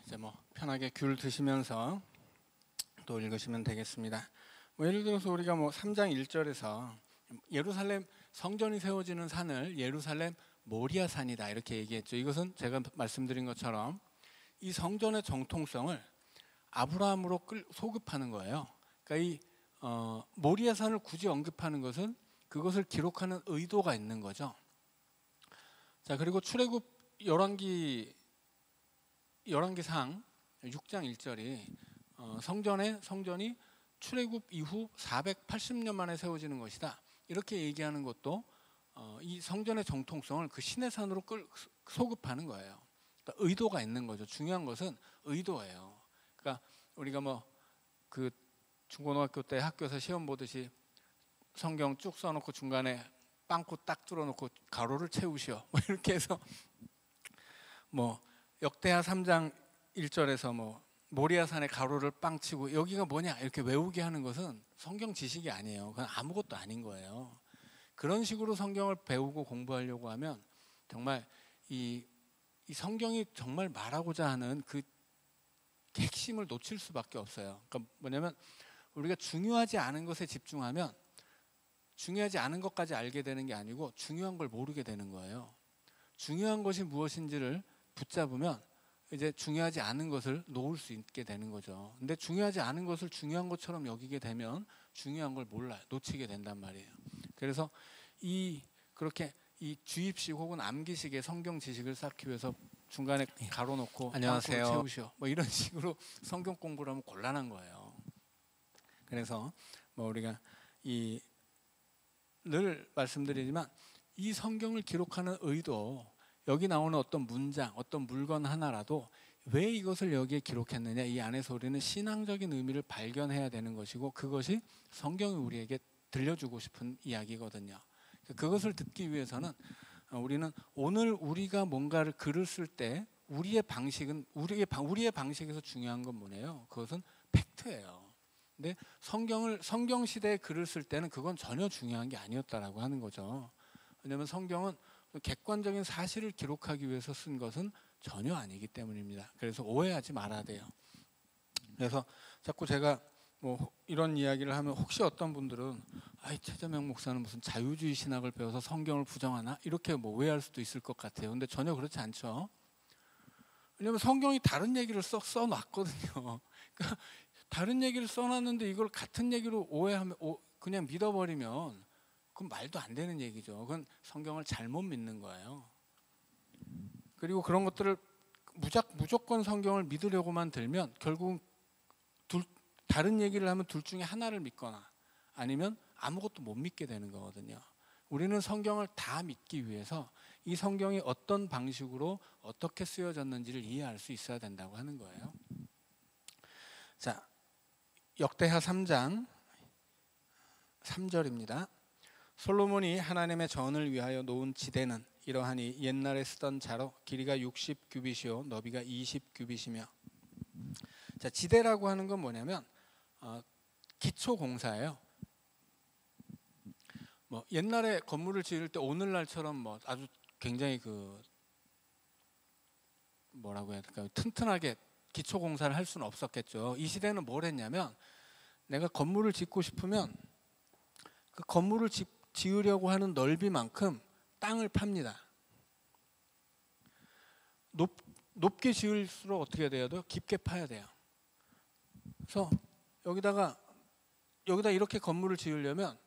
이제 편하게 귤 드시면서 또 읽으시면 되겠습니다. 예를 들어서 우리가 3장 1절에서 예루살렘 성전이 세워지는 산을 예루살렘 모리아 산이다 이렇게 얘기했죠. 이것은 제가 말씀드린 것처럼 이 성전의 정통성을 아브라함으로 소급하는 거예요. 그러니까 이 모리아 산을 굳이 언급하는 것은 그것을 기록하는 의도가 있는 거죠. 자, 그리고 출애굽 열왕기상 6장 1절이 성전이 출애굽 이후 480년 만에 세워지는 것이다. 이렇게 얘기하는 것도 이 성전의 정통성을 그 시내산으로 소급하는 거예요. 그러니까 의도가 있는 거죠. 중요한 것은 의도예요. 그러니까 우리가 그 중고등학교 때 학교에서 시험 보듯이 성경 쭉 써놓고 중간에 빵꾸 딱 뚫어놓고 가로를 채우시오. 이렇게 해서 역대하 3장 1절에서 모리아산에 가로를 빵 치고 여기가 뭐냐 이렇게 외우게 하는 것은 성경 지식이 아니에요. 그건 아무것도 아닌 거예요. 그런 식으로 성경을 배우고 공부하려고 하면 정말 이 성경이 정말 말하고자 하는 그 핵심을 놓칠 수밖에 없어요. 그러니까 뭐냐면 우리가 중요하지 않은 것에 집중하면 중요하지 않은 것까지 알게 되는 게 아니고 중요한 걸 모르게 되는 거예요. 중요한 것이 무엇인지를 붙잡으면 이제 중요하지 않은 것을 놓을 수 있게 되는 거죠. 근데 중요하지 않은 것을 중요한 것처럼 여기게 되면 중요한 걸 몰라요. 놓치게 된단 말이에요. 그래서 그렇게 이 주입식 혹은 암기식의 성경 지식을 쌓기 위해서 중간에 가로 놓고 안녕하세요. 채우시오. 이런 식으로 성경 공부를 하면 곤란한 거예요. 그래서 우리가 늘 말씀드리지만 이 성경을 기록하는 의도, 여기 나오는 어떤 문장, 어떤 물건 하나라도 왜 이것을 여기에 기록했느냐, 이 안에서 우리는 신앙적인 의미를 발견해야 되는 것이고 그것이 성경이 우리에게 들려주고 싶은 이야기거든요. 그것을 듣기 위해서는 우리는 오늘 우리가 뭔가를 글을 쓸 때 우리의 방식에서 중요한 건 뭐예요? 그것은 팩트예요. 근데 성경 시대에 글을 쓸 때는 그건 전혀 중요한 게 아니었다라고 하는 거죠. 왜냐하면 성경은 객관적인 사실을 기록하기 위해서 쓴 것은 전혀 아니기 때문입니다. 그래서 오해하지 말아야 돼요. 그래서 자꾸 제가 이런 이야기를 하면 혹시 어떤 분들은 최재명 목사는 무슨 자유주의 신학을 배워서 성경을 부정하나? 이렇게 오해할 수도 있을 것 같아요. 근데 전혀 그렇지 않죠. 왜냐하면 성경이 다른 얘기를 써놨거든요. 그러니까 다른 얘기를 써놨는데 이걸 같은 얘기로 오해하면 그냥 믿어버리면 그건 말도 안 되는 얘기죠. 그건 성경을 잘못 믿는 거예요. 그리고 그런 것들을 무조건 성경을 믿으려고만 들면 결국은 다른 얘기를 하면 둘 중에 하나를 믿거나 아니면 아무것도 못 믿게 되는 거거든요. 우리는 성경을 다 믿기 위해서 이 성경이 어떤 방식으로 어떻게 쓰여졌는지를 이해할 수 있어야 된다고 하는 거예요. 자, 역대하 3장 3절입니다. 솔로몬이 하나님의 전을 위하여 놓은 지대는 이러하니 옛날에 쓰던 자로 길이가 60규빗이요 너비가 20규빗이며. 자, 지대라고 하는 건 뭐냐면 기초 공사예요. 옛날에 건물을 지을 때 오늘날처럼 아주 굉장히 뭐라고 해야 될까요? 튼튼하게 기초 공사를 할 수는 없었겠죠. 이 시대는 뭘 했냐면 내가 건물을 짓고 싶으면 그 건물을 지으려고 하는 넓이만큼 땅을 팝니다. 높게 지을수록 어떻게 해야 돼요? 깊게 파야 돼요. 그래서 여기다 이렇게 건물을 지으려면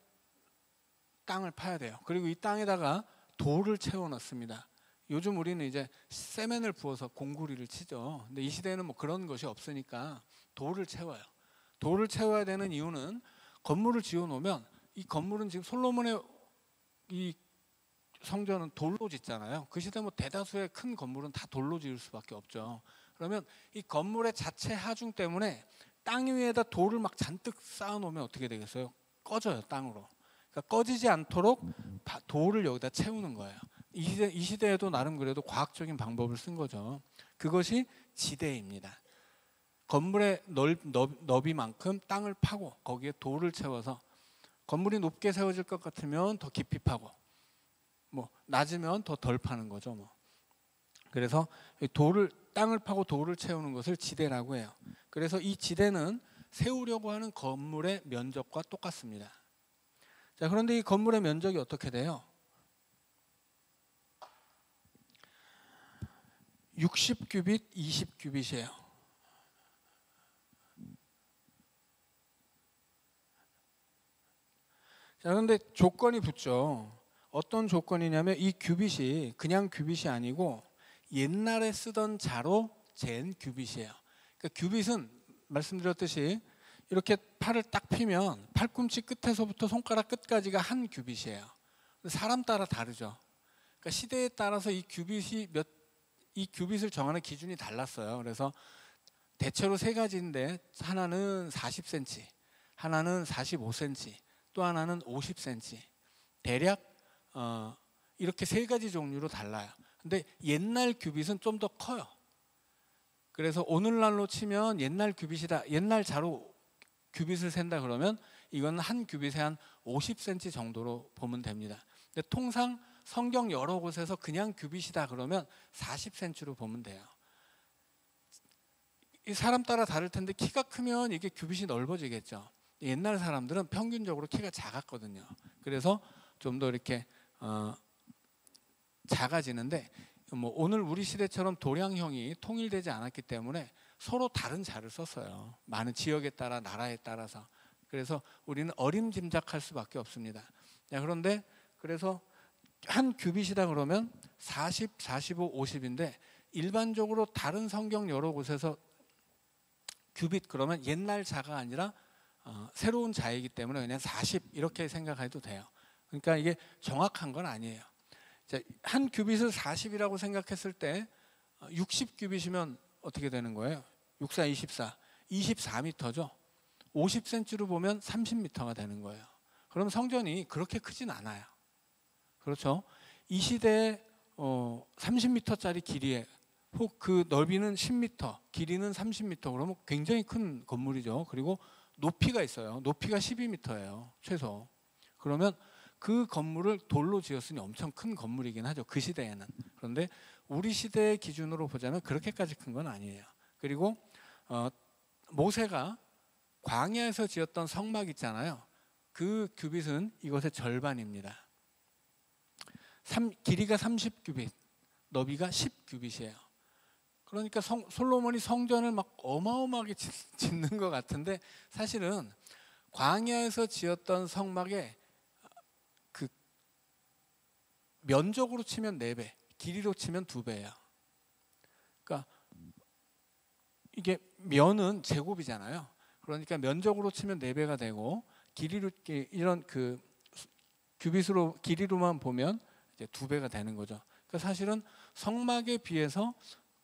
땅을 파야 돼요. 그리고 이 땅에다가 돌을 채워 넣습니다. 요즘 우리는 이제 세멘을 부어서 공구리를 치죠. 근데 이 시대에는 그런 것이 없으니까 돌을 채워요. 돌을 채워야 되는 이유는 건물을 지어 놓으면 이 건물은 지금 솔로몬의 이 성전은 돌로 짓잖아요. 그 시대 대다수의 큰 건물은 다 돌로 지을 수밖에 없죠. 그러면 이 건물의 자체 하중 때문에 땅 위에다 돌을 막 잔뜩 쌓아 놓으면 어떻게 되겠어요? 꺼져요, 땅으로. 그러니까 꺼지지 않도록 돌을 여기다 채우는 거예요. 이 시대에도 나름 그래도 과학적인 방법을 쓴 거죠. 그것이 지대입니다. 건물의 너비만큼 땅을 파고 거기에 돌을 채워서 건물이 높게 세워질 것 같으면 더 깊이 파고 낮으면 더 덜 파는 거죠. 그래서 땅을 파고 돌을 채우는 것을 지대라고 해요. 그래서 이 지대는 세우려고 하는 건물의 면적과 똑같습니다. 자, 그런데 이 건물의 면적이 어떻게 돼요? 60규빗, 20규빗이에요. 자, 그런데 조건이 붙죠. 어떤 조건이냐면 이 규빗이 그냥 규빗이 아니고 옛날에 쓰던 자로 잰 규빗이에요. 그러니까 규빗은 말씀드렸듯이 이렇게 팔을 딱 피면 팔꿈치 끝에서부터 손가락 끝까지가 한 규빗이에요. 사람 따라 다르죠. 그러니까 시대에 따라서 이 규빗을 정하는 기준이 달랐어요. 그래서 대체로 세 가지인데 하나는 40cm, 하나는 45cm, 또 하나는 50cm. 대략 이렇게 세 가지 종류로 달라요. 근데 옛날 규빗은 좀 더 커요. 그래서 오늘날로 치면 옛날 규빗이다, 옛날 자로 규빗을 센다 그러면 이건 한 규빗에 한 50cm 정도로 보면 됩니다. 근데 통상 성경 여러 곳에서 그냥 규빗이다 그러면 40cm로 보면 돼요. 이 사람 따라 다를 텐데 키가 크면 이게 규빗이 넓어지겠죠. 옛날 사람들은 평균적으로 키가 작았거든요. 그래서 좀 더 이렇게 작아지는데 오늘 우리 시대처럼 도량형이 통일되지 않았기 때문에 서로 다른 자를 썼어요. 많은 지역에 따라 나라에 따라서. 그래서 우리는 어림짐작할 수밖에 없습니다. 자, 그런데 그래서 한 규빗이다 그러면 40, 45, 50인데 일반적으로 다른 성경 여러 곳에서 규빗 그러면 옛날 자가 아니라 새로운 자이기 때문에 그냥 40 이렇게 생각해도 돼요. 그러니까 이게 정확한 건 아니에요. 자, 한 규빗을 40이라고 생각했을 때 60규빗이면 어떻게 되는 거예요? 6, 4, 24, 24m죠. 50cm로 보면 30m가 되는 거예요. 그럼 성전이 그렇게 크진 않아요. 그렇죠? 이 시대에 30m짜리 길이에 혹 그 넓이는 10m, 길이는 30m 그러면 굉장히 큰 건물이죠. 그리고 높이가 있어요. 높이가 12m예요. 최소. 그러면 그 건물을 돌로 지었으니 엄청 큰 건물이긴 하죠. 그 시대에는. 그런데 우리 시대의 기준으로 보자면 그렇게까지 큰 건 아니에요. 그리고 모세가 광야에서 지었던 성막 있잖아요. 그 규빗은 이것의 절반입니다. 길이가 30규빗, 너비가 10규빗이에요. 그러니까 솔로몬이 성전을 막 어마어마하게 짓는 것 같은데 사실은 광야에서 지었던 성막의 그 면적으로 치면 4배, 길이로 치면 2배예요. 그러니까 이게 면은 제곱이잖아요. 그러니까 면적으로 치면 4배가 되고 길이로 이런 그 규빗으로 길이로만 보면 이제 2배가 되는 거죠. 그러니까 사실은 성막에 비해서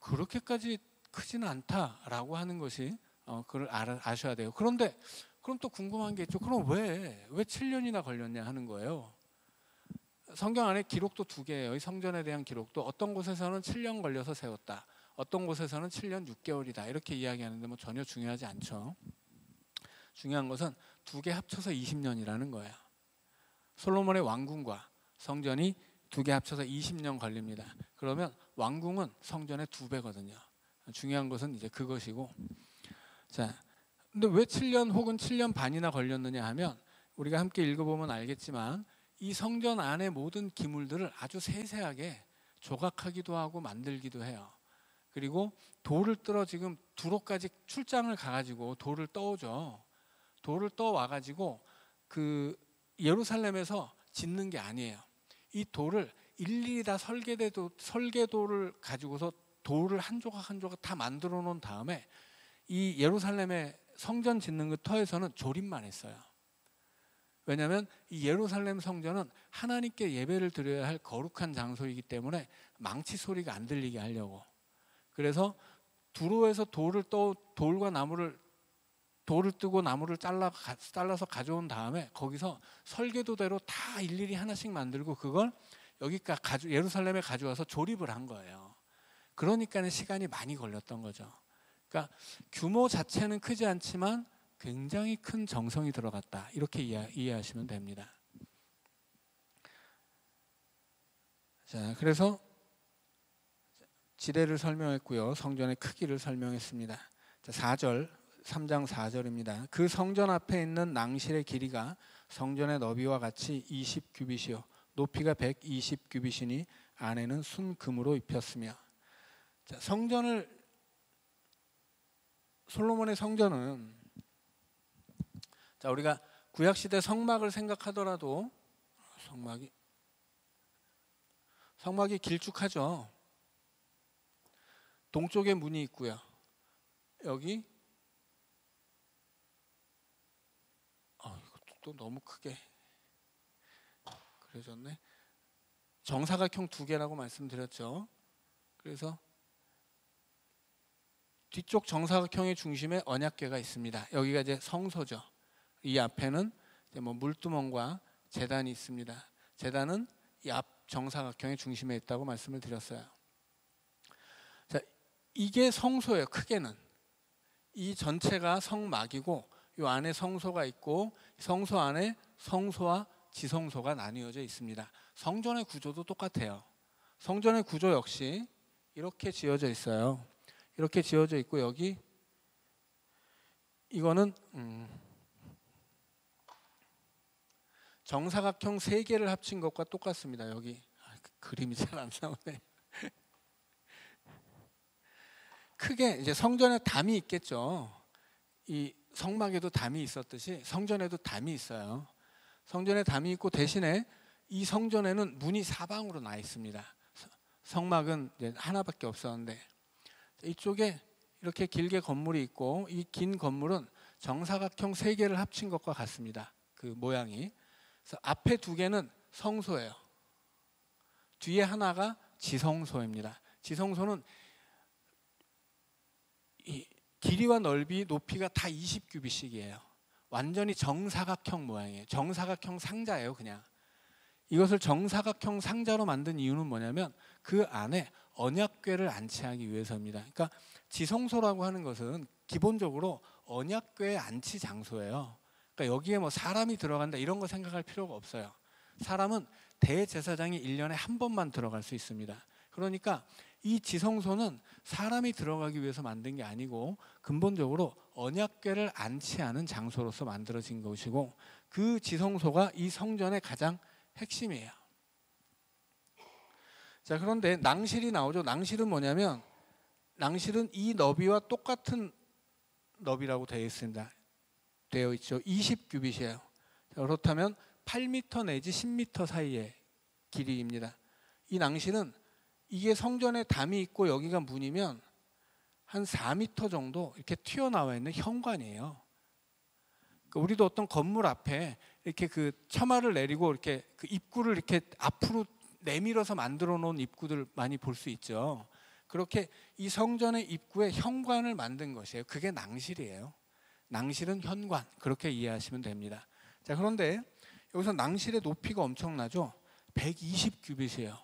그렇게까지 크지는 않다라고 하는 것이 그걸 아셔야 돼요. 그런데 그럼 또 궁금한 게 있죠. 그럼 왜 7년이나 걸렸냐 하는 거예요. 성경 안에 기록도 2개예요. 이 성전에 대한 기록도 어떤 곳에서는 7년 걸려서 세웠다. 어떤 곳에서는 7년 6개월이다. 이렇게 이야기하는데 뭐 전혀 중요하지 않죠. 중요한 것은 2개 합쳐서 20년이라는 거예요. 솔로몬의 왕궁과 성전이 2개 합쳐서 20년 걸립니다. 그러면 왕궁은 성전의 2배거든요. 중요한 것은 이제 그것이고. 자, 근데 왜 7년 혹은 7년 반이나 걸렸느냐 하면 우리가 함께 읽어보면 알겠지만 이 성전 안의 모든 기물들을 아주 세세하게 조각하기도 하고 만들기도 해요. 그리고 돌을 떨어 지금 두로까지 출장을 가가지고 돌을 떠오죠. 돌을 떠와가지고 그 예루살렘에서 짓는 게 아니에요. 이 돌을 일일이 다 설계도를 가지고서 돌을 한 조각 한 조각 다 만들어 놓은 다음에 이 예루살렘의 성전 짓는 그 터에서는 조립만 했어요. 왜냐하면 이 예루살렘 성전은 하나님께 예배를 드려야 할 거룩한 장소이기 때문에 망치 소리가 안 들리게 하려고. 그래서 두로에서 돌을 뜨고 나무를 잘라서 가져온 다음에 거기서 설계도대로 다 일일이 하나씩 만들고 그걸 여기까지 예루살렘에 가져와서 조립을 한 거예요. 그러니까 시간이 많이 걸렸던 거죠. 그러니까 규모 자체는 크지 않지만 굉장히 큰 정성이 들어갔다. 이렇게 이해하시면 됩니다. 자, 그래서 지대를 설명했고요. 성전의 크기를 설명했습니다. 자, 4절, 3장 4절입니다. 그 성전 앞에 있는 낭실의 길이가 성전의 너비와 같이 20규빗이요 높이가 120규빗이니 안에는 순금으로 입혔으며. 자, 솔로몬의 성전은, 자, 우리가 구약 시대 성막을 생각하더라도 성막이 길쭉하죠. 동쪽에 문이 있고요. 여기 이것도 또 너무 크게 그려졌네. 정사각형 2개라고 말씀드렸죠. 그래서 뒤쪽 정사각형의 중심에 언약궤가 있습니다. 여기가 이제 성소죠. 이 앞에는 이제 물두멍과 제단이 있습니다. 제단은 이 앞 정사각형의 중심에 있다고 말씀을 드렸어요. 자, 이게 성소예요. 크게는 이 전체가 성막이고 이 안에 성소가 있고 성소 안에 성소와 지성소가 나뉘어져 있습니다. 성전의 구조도 똑같아요. 성전의 구조 역시 이렇게 지어져 있어요. 이렇게 지어져 있고 여기 이거는 정사각형 3개를 합친 것과 똑같습니다. 여기 그림이 잘 안 나오네. 크게 이제 성전에 담이 있겠죠. 이 성막에도 담이 있었듯이 성전에도 담이 있어요. 성전에 담이 있고 대신에 이 성전에는 문이 사방으로 나 있습니다. 성막은 이제 하나밖에 없었는데 이쪽에 이렇게 길게 건물이 있고 이 긴 건물은 정사각형 3개를 합친 것과 같습니다. 그 모양이. 그래서 앞에 2개는 성소예요. 뒤에 하나가 지성소입니다. 지성소는 이 길이와 넓이, 높이가 다 20규빗씩이에요. 완전히 정사각형 모양이에요. 정사각형 상자예요, 그냥. 이것을 정사각형 상자로 만든 이유는 뭐냐면 그 안에 언약궤를 안치하기 위해서입니다. 그러니까 지성소라고 하는 것은 기본적으로 언약궤의 안치 장소예요. 그러니까 여기에 뭐 사람이 들어간다 이런 거 생각할 필요가 없어요. 사람은 대제사장이 1년에 한 번만 들어갈 수 있습니다. 그러니까 이 지성소는 사람이 들어가기 위해서 만든 게 아니고 근본적으로 언약궤를 안치하는 장소로서 만들어진 것이고 그 지성소가 이 성전의 가장 핵심이에요. 자, 그런데 낭실이 나오죠. 낭실은 뭐냐면 낭실은 이 너비와 똑같은 너비라고 되어 있습니다. 되어 있죠. 20규빗이에요. 그렇다면 8m 내지 10m 사이의 길이입니다. 이 낭실은 이게 성전에 담이 있고 여기가 문이면 한 4m 정도 이렇게 튀어나와 있는 현관이에요. 그러니까 우리도 어떤 건물 앞에 이렇게 그 처마를 내리고 이렇게 그 입구를 이렇게 앞으로 내밀어서 만들어 놓은 입구들 많이 볼 수 있죠. 그렇게 이 성전의 입구에 현관을 만든 것이에요. 그게 낭실이에요. 낭실은 현관, 그렇게 이해하시면 됩니다. 자, 그런데 여기서 낭실의 높이가 엄청나죠. 120규빗이에요.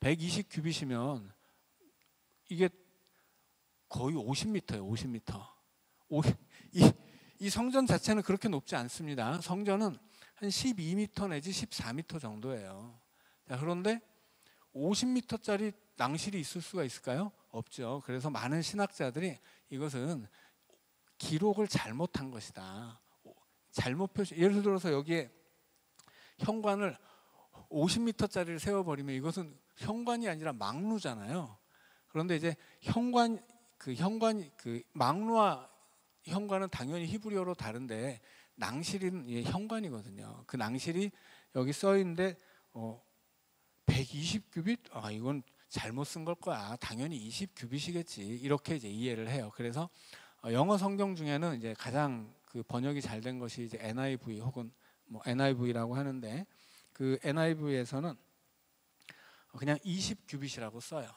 120규빗이면 이게 거의 50m예요. 50m. 이 성전 자체는 그렇게 높지 않습니다. 성전은 한 12m 내지 14m 정도예요. 자, 그런데 50m짜리 낭실이 있을 수가 있을까요? 없죠. 그래서 많은 신학자들이 이것은 기록을 잘못한 것이다. 잘못 표시. 예를 들어서 여기에 현관을 50m짜리를 세워버리면 이것은 현관이 아니라 망루잖아요. 그런데 이제 망루와 현관은 당연히 히브리어로 다른데 낭실은 현관이거든요. 그 낭실이 여기 써 있는데 120규빗? 이건 잘못 쓴 걸 거야. 당연히 20규빗이겠지. 이렇게 이제 이해를 해요. 그래서 영어 성경 중에는 이제 가장 그 번역이 잘 된 것이 이제 NIV 혹은 뭐 NIV라고 하는데 그 NIV에서는 그냥 20규빗이라고 써요.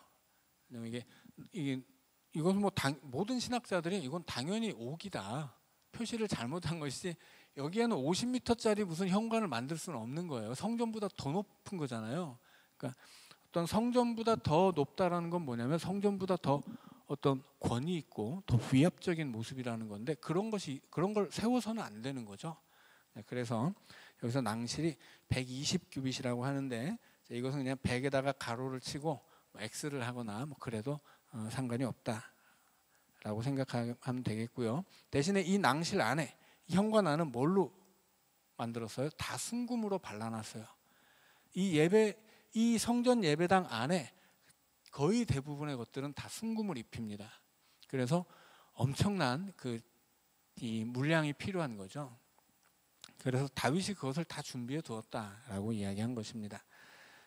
이것은 뭐 모든 신학자들이 이건 당연히 옥이다. 표시를 잘못한 것이지 여기에는 50m짜리 무슨 현관을 만들 수는 없는 거예요. 성전보다 더 높은 거잖아요. 그러니까 어떤 성전보다 더 높다라는 건 뭐냐면 성전보다 더 어떤 권위 있고 더 위압적인 모습이라는 건데 그런 걸 세워서는 안 되는 거죠. 그래서 여기서 낭실이 120규빗이라고 하는데 이것은 그냥 100에다가 가로를 치고 X를 하거나 뭐 그래도 상관이 없다라고 생각하면 되겠고요. 대신에 이 낭실 안에 현관 안은 뭘로 만들었어요? 다 순금으로 발라놨어요. 이 성전 예배당 안에 거의 대부분의 것들은 다 순금을 입힙니다. 그래서 엄청난 이 물량이 필요한 거죠. 그래서 다윗이 그것을 다 준비해 두었다라고 이야기한 것입니다.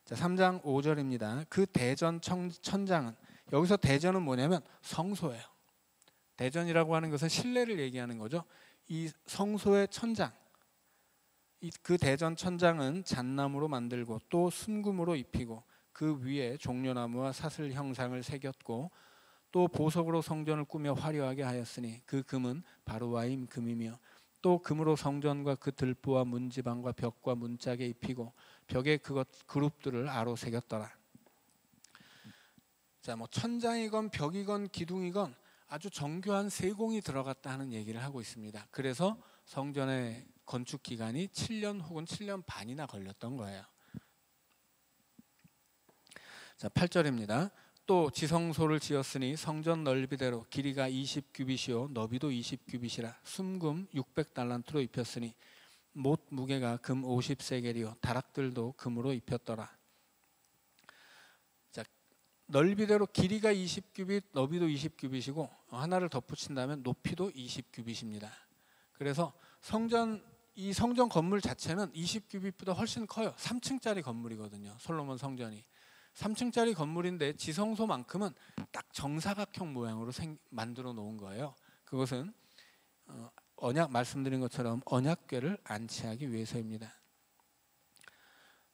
자, 3장 5절입니다. 그 대전 천장은, 여기서 대전은 뭐냐면 성소예요. 대전이라고 하는 것은 실내를 얘기하는 거죠. 이 성소의 천장, 그 대전 천장은 잣나무로 만들고 또 순금으로 입히고 그 위에 종려나무와 사슬 형상을 새겼고 또 보석으로 성전을 꾸며 화려하게 하였으니 그 금은 바로 와임 금이며 또 금으로 성전과 그 들보와 문지방과 벽과 문짝에 입히고 벽에 그룹들을 아로 새겼더라. 자, 뭐 천장이건 벽이건 기둥이건 아주 정교한 세공이 들어갔다 하는 얘기를 하고 있습니다. 그래서 성전의 건축 기간이 7년 혹은 7년 반이나 걸렸던 거예요. 자, 8절입니다. 또 지성소를 지었으니 성전 넓이대로 길이가 20규빗이요 너비도 20규빗이라 순금 600달란트로 입혔으니 못 무게가 금 50세겔이요 다락들도 금으로 입혔더라. 자, 넓이대로 길이가 20규빗 너비도 20규빗이고 하나를 덧붙인다면 높이도 20규빗입니다. 그래서 이 성전 건물 자체는 20규빗보다 훨씬 커요. 3층짜리 건물이거든요. 솔로몬 성전이 3층짜리 건물인데 지성소만큼은 딱 정사각형 모양으로 만들어 놓은 거예요. 그것은 말씀드린 것처럼 언약궤를 안치하기 위해서입니다.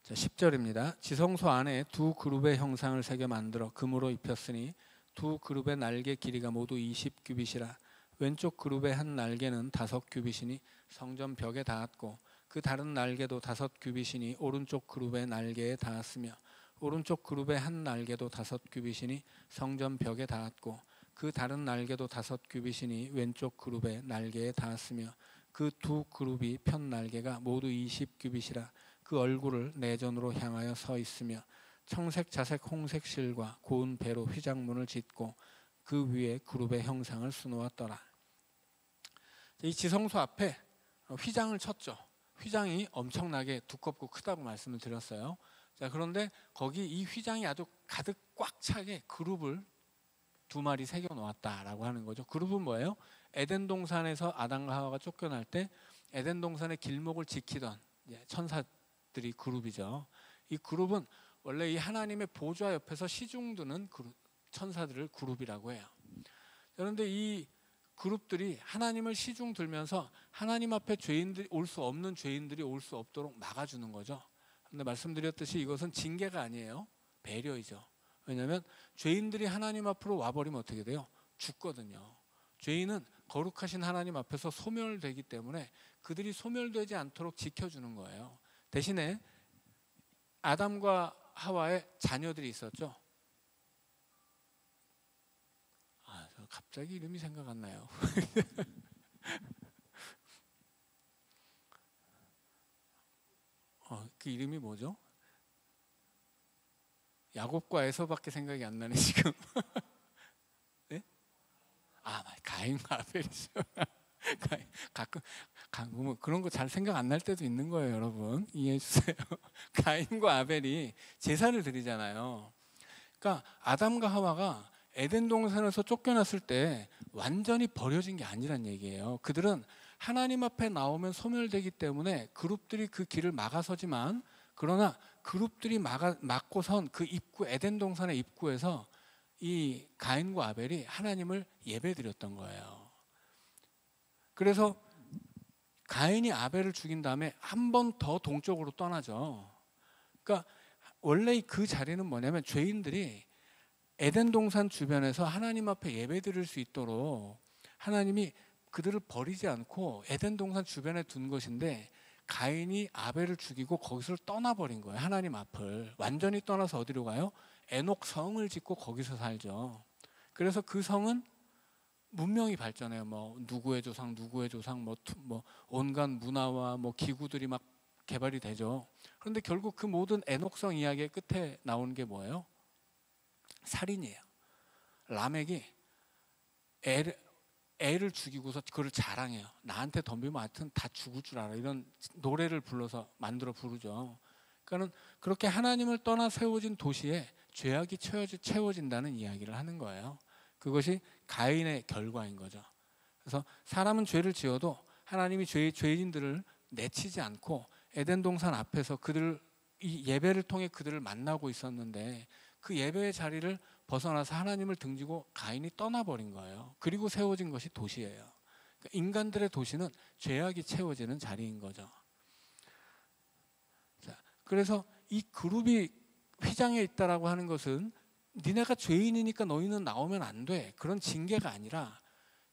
자, 10절입니다. 지성소 안에 두 그룹의 형상을 새겨 만들어 금으로 입혔으니 두 그룹의 날개 길이가 모두 20규빗이라 왼쪽 그룹의 한 날개는 5규빗이니 성전 벽에 닿았고 그 다른 날개도 5규빗이니 오른쪽 그룹의 날개에 닿았으며 오른쪽 그룹의 한 날개도 5규빗이니 성전 벽에 닿았고 그 다른 날개도 5규빗이니 왼쪽 그룹의 날개에 닿았으며 그 두 그룹이 편 날개가 모두 20규빗이라 그 얼굴을 내전으로 향하여 서 있으며 청색 자색 홍색 실과 고운 배로 휘장문을 짓고 그 위에 그룹의 형상을 수놓았더라. 이 지성소 앞에 휘장을 쳤죠. 휘장이 엄청나게 두껍고 크다고 말씀을 드렸어요. 자, 그런데 거기 이 휘장이 아주 가득 꽉 차게 그룹을 2마리 새겨 놓았다라고 하는 거죠. 그룹은 뭐예요? 에덴 동산에서 아담과 하와가 쫓겨날 때 에덴 동산의 길목을 지키던 천사들이 그룹이죠. 이 그룹은 원래 이 하나님의 보좌 옆에서 시중 두는 천사들을 그룹이라고 해요. 그런데 이 그룹들이 하나님을 시중 들면서 하나님 앞에 죄인들이 올 수 없는 죄인들이 올 수 없도록 막아주는 거죠. 근데 말씀드렸듯이 이것은 징계가 아니에요. 배려이죠. 왜냐하면 죄인들이 하나님 앞으로 와버리면 어떻게 돼요? 죽거든요. 죄인은 거룩하신 하나님 앞에서 소멸되기 때문에 그들이 소멸되지 않도록 지켜주는 거예요. 대신에 아담과 하와의 자녀들이 있었죠. 갑자기 이름이 생각 안 나요. 그 이름이 뭐죠? 야곱과 에서밖에 생각이 안 나네 지금. 네? 가인과 아벨이죠. 가끔 그런 거 잘 생각 안 날 때도 있는 거예요, 여러분. 이해해 주세요. 가인과 아벨이 제사를 드리잖아요. 그러니까 아담과 하와가 에덴 동산에서 쫓겨났을 때 완전히 버려진 게 아니란 얘기예요. 그들은 하나님 앞에 나오면 소멸되기 때문에 그룹들이 그 길을 막아서지만, 그러나 그룹들이 막고선 그 입구, 에덴 동산의 입구에서 이 가인과 아벨이 하나님을 예배드렸던 거예요. 그래서 가인이 아벨을 죽인 다음에 한 번 더 동쪽으로 떠나죠. 그러니까 원래 그 자리는 뭐냐면 죄인들이 에덴 동산 주변에서 하나님 앞에 예배드릴 수 있도록 하나님이 그들을 버리지 않고 에덴 동산 주변에 둔 것인데, 가인이 아벨을 죽이고 거기서 떠나버린 거예요. 하나님 앞을 완전히 떠나서 어디로 가요? 에녹 성을 짓고 거기서 살죠. 그래서 그 성은 문명이 발전해요. 뭐 누구의 조상 뭐 온갖 문화와 뭐 기구들이 막 개발이 되죠. 그런데 결국 그 모든 에녹성 이야기의 끝에 나오는 게 뭐예요? 살인이에요. 라멕이 애를 죽이고서 그걸 자랑해요. 나한테 덤비면 하여튼 다 죽을 줄 알아. 이런 노래를 불러서 만들어 부르죠. 그러니까는 그렇게 하나님을 떠나 세워진 도시에 죄악이 채워진다는 이야기를 하는 거예요. 그것이 가인의 결과인 거죠. 그래서 사람은 죄를 지어도 하나님이 죄인들을 내치지 않고 에덴 동산 앞에서 이 예배를 통해 그들을 만나고 있었는데 그 예배의 자리를 벗어나서 하나님을 등지고 가인이 떠나버린 거예요. 그리고 세워진 것이 도시예요. 그러니까 인간들의 도시는 죄악이 채워지는 자리인 거죠. 자, 그래서 이 그룹이 휘장에 있다라고 하는 것은 니네가 죄인이니까 너희는 나오면 안 돼. 그런 징계가 아니라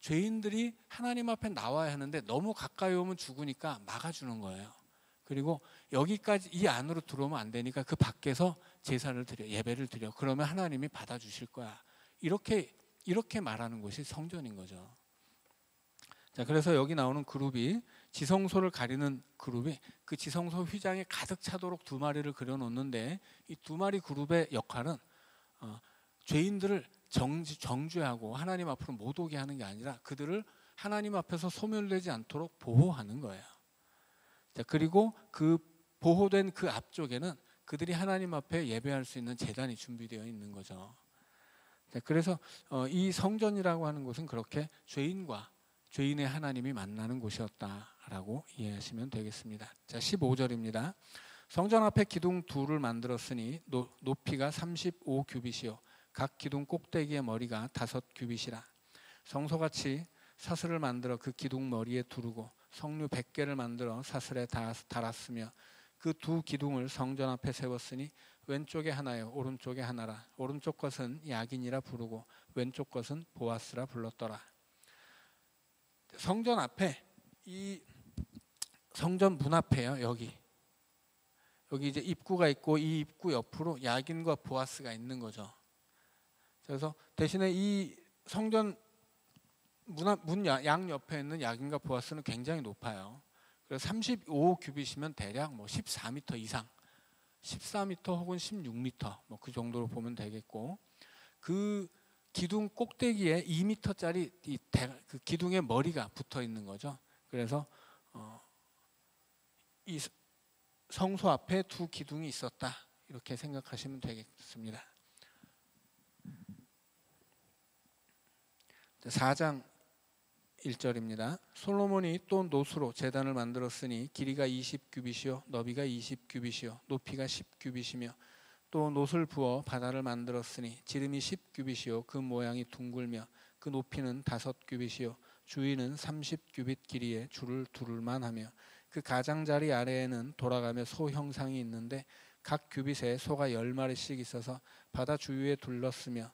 죄인들이 하나님 앞에 나와야 하는데 너무 가까이 오면 죽으니까 막아주는 거예요. 그리고 여기까지 이 안으로 들어오면 안 되니까 그 밖에서 제사를 드려, 예배를 드려. 그러면 하나님이 받아주실 거야. 이렇게 말하는 것이 성전인 거죠. 자, 그래서 여기 나오는 그룹이 지성소를 가리는 그룹이 그 지성소 휘장에 가득 차도록 두 마리를 그려놓는데 이 두 마리 그룹의 역할은 죄인들을 정죄하고 하나님 앞으로 못 오게 하는 게 아니라 그들을 하나님 앞에서 소멸되지 않도록 보호하는 거예요. 자, 그리고 그 보호된 그 앞쪽에는 그들이 하나님 앞에 예배할 수 있는 제단이 준비되어 있는 거죠. 자, 그래서 이 성전이라고 하는 곳은 그렇게 죄인과 죄인의 하나님이 만나는 곳이었다라고 이해하시면 되겠습니다. 자, 15절입니다. 성전 앞에 기둥 둘을 만들었으니 높이가 35규빗이요 각 기둥 꼭대기의 머리가 5규빗이라. 성소같이 사슬을 만들어 그 기둥 머리에 두르고 성류 100개를 만들어 사슬에 달았으며 그 두 기둥을 성전 앞에 세웠으니 왼쪽에 하나요 오른쪽에 하나라. 오른쪽 것은 야긴이라 부르고 왼쪽 것은 보아스라 불렀더라. 성전 앞에 이 성전 문 앞에요. 여기 이제 입구가 있고 이 입구 옆으로 야긴과 보아스가 있는 거죠. 그래서 대신에 이 성전 문 양 옆에 있는 야긴과 보아스는 굉장히 높아요. 그래서 35규빗이면 대략 14m 이상, 14m 혹은 16m 그 정도로 보면 되겠고, 그 기둥 꼭대기에 2m짜리 그 기둥의 머리가 붙어 있는 거죠. 그래서 이 성소 앞에 두 기둥이 있었다 이렇게 생각하시면 되겠습니다. 4장 1절입니다. 솔로몬이 또 노수로 제단을 만들었으니 길이가 20규빗이요 너비가 20규빗이요 높이가 10규빗이며 또 놋을 부어 바다를 만들었으니 지름이 10규빗이요 그 모양이 둥글며 그 높이는 5규빗이요 주위는 30규빗 길이에 줄을 두를만 하며 그 가장자리 아래에는 돌아가며 소 형상이 있는데 각 규빗에 소가 10마리씩 있어서 바다 주위에 둘렀으니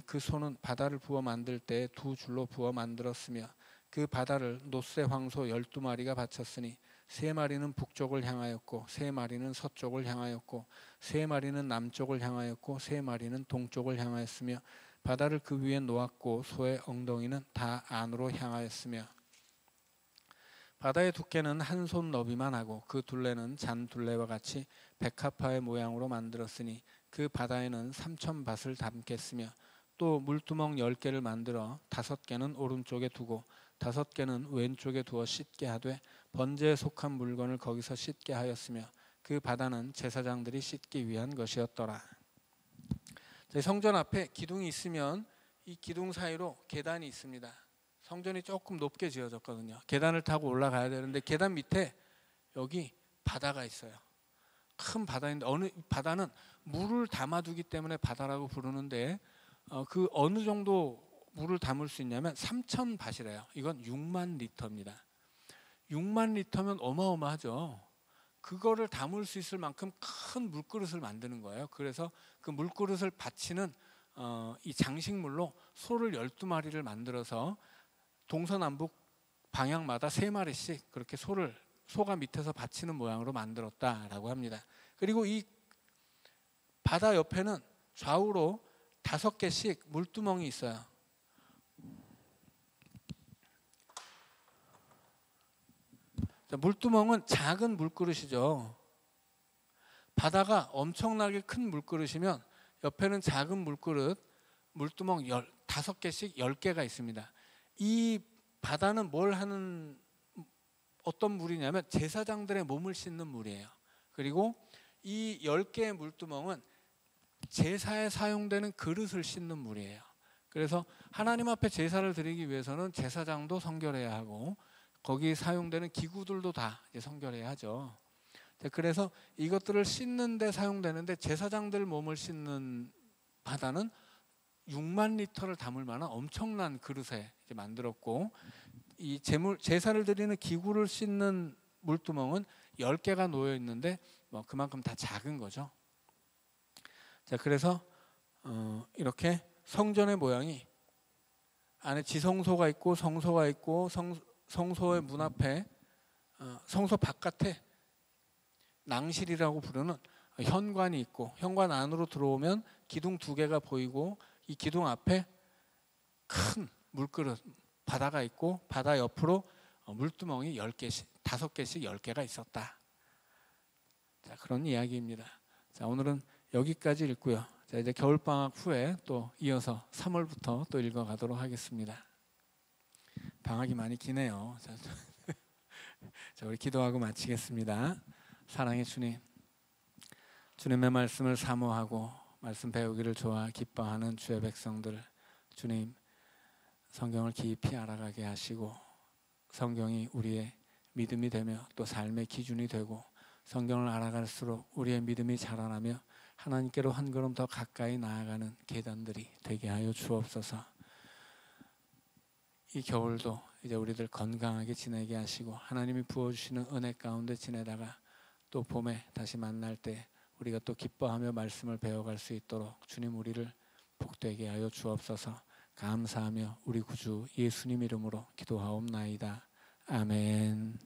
그 소는 바다를 부어 만들 때 두 줄로 부어 만들었으며 그 바다를 놋의 황소 12마리가 바쳤으니 3마리는 북쪽을 향하였고 3마리는 서쪽을 향하였고 3마리는 남쪽을 향하였고 3마리는 동쪽을 향하였으며 바다를 그 위에 놓았고 소의 엉덩이는 다 안으로 향하였으며 바다의 두께는 한 손 너비만 하고 그 둘레는 잔 둘레와 같이 백합화의 모양으로 만들었으니 그 바다에는 3,000밭을 담겠으며 또 물두멍 10개를 만들어 5개는 오른쪽에 두고 5개는 왼쪽에 두어 씻게 하되 번제에 속한 물건을 거기서 씻게 하였으며 그 바다는 제사장들이 씻기 위한 것이었더라. 성전 앞에 기둥이 있으면 이 기둥 사이로 계단이 있습니다. 성전이 조금 높게 지어졌거든요. 계단을 타고 올라가야 되는데 계단 밑에 여기 바다가 있어요. 큰 바다인데 바다는 물을 담아두기 때문에 바다라고 부르는데 그 어느 정도 물을 담을 수 있냐면 3,000밭이래요. 이건 6만 리터입니다. 6만 리터면 어마어마하죠. 그거를 담을 수 있을 만큼 큰 물그릇을 만드는 거예요. 그래서 그 물그릇을 받치는 이 장식물로 소를 12마리를 만들어서 동서남북 방향마다 3마리씩 그렇게 소가 밑에서 받치는 모양으로 만들었다라고 합니다. 그리고 이 바다 옆에는 좌우로 5개씩 물두멍이 있어요. 물두멍은 작은 물그릇이죠. 바다가 엄청나게 큰 물그릇이면 옆에는 작은 물그릇, 물두멍 5개씩 10개가 있습니다. 이 바다는 뭘 하는 어떤 물이냐면 제사장들의 몸을 씻는 물이에요. 그리고 이 10개의 물두멍은 제사에 사용되는 그릇을 씻는 물이에요. 그래서 하나님 앞에 제사를 드리기 위해서는 제사장도 성결해야 하고 거기 사용되는 기구들도 다 이제 성결해야 하죠. 그래서 이것들을 씻는 데 사용되는데 제사장들 몸을 씻는 바다는 6만 리터를 담을 만한 엄청난 그릇에 이제 만들었고, 이 제사를 드리는 기구를 씻는 물두멍은 10개가 놓여 있는데 뭐 그만큼 다 작은 거죠. 자, 그래서 이렇게 성전의 모양이 안에 지성소가 있고 성소가 있고, 성소의 문 앞에 성소 바깥에 낭실이라고 부르는 현관이 있고, 현관 안으로 들어오면 기둥 2개가 보이고, 이 기둥 앞에 큰 물그릇 바다가 있고, 바다 옆으로 물두멍이 10개씩 5개씩 10개가 있었다. 자, 그런 이야기입니다. 자, 오늘은 여기까지 읽고요. 자, 이제 겨울방학 후에 또 이어서 3월부터 또 읽어가도록 하겠습니다. 방학이 많이 기네요. 자, 우리 기도하고 마치겠습니다. 사랑의 주님, 주님의 말씀을 사모하고 말씀 배우기를 좋아 기뻐하는 주의 백성들, 주님 성경을 깊이 알아가게 하시고 성경이 우리의 믿음이 되며 또 삶의 기준이 되고, 성경을 알아갈수록 우리의 믿음이 자라나며 하나님께로 한 걸음 더 가까이 나아가는 계단들이 되게 하여 주옵소서. 이 겨울도 이제 우리들 건강하게 지내게 하시고 하나님이 부어주시는 은혜 가운데 지내다가 또 봄에 다시 만날 때 우리가 또 기뻐하며 말씀을 배워갈 수 있도록 주님 우리를 복되게 하여 주옵소서. 감사하며 우리 구주 예수님 이름으로 기도하옵나이다. 아멘.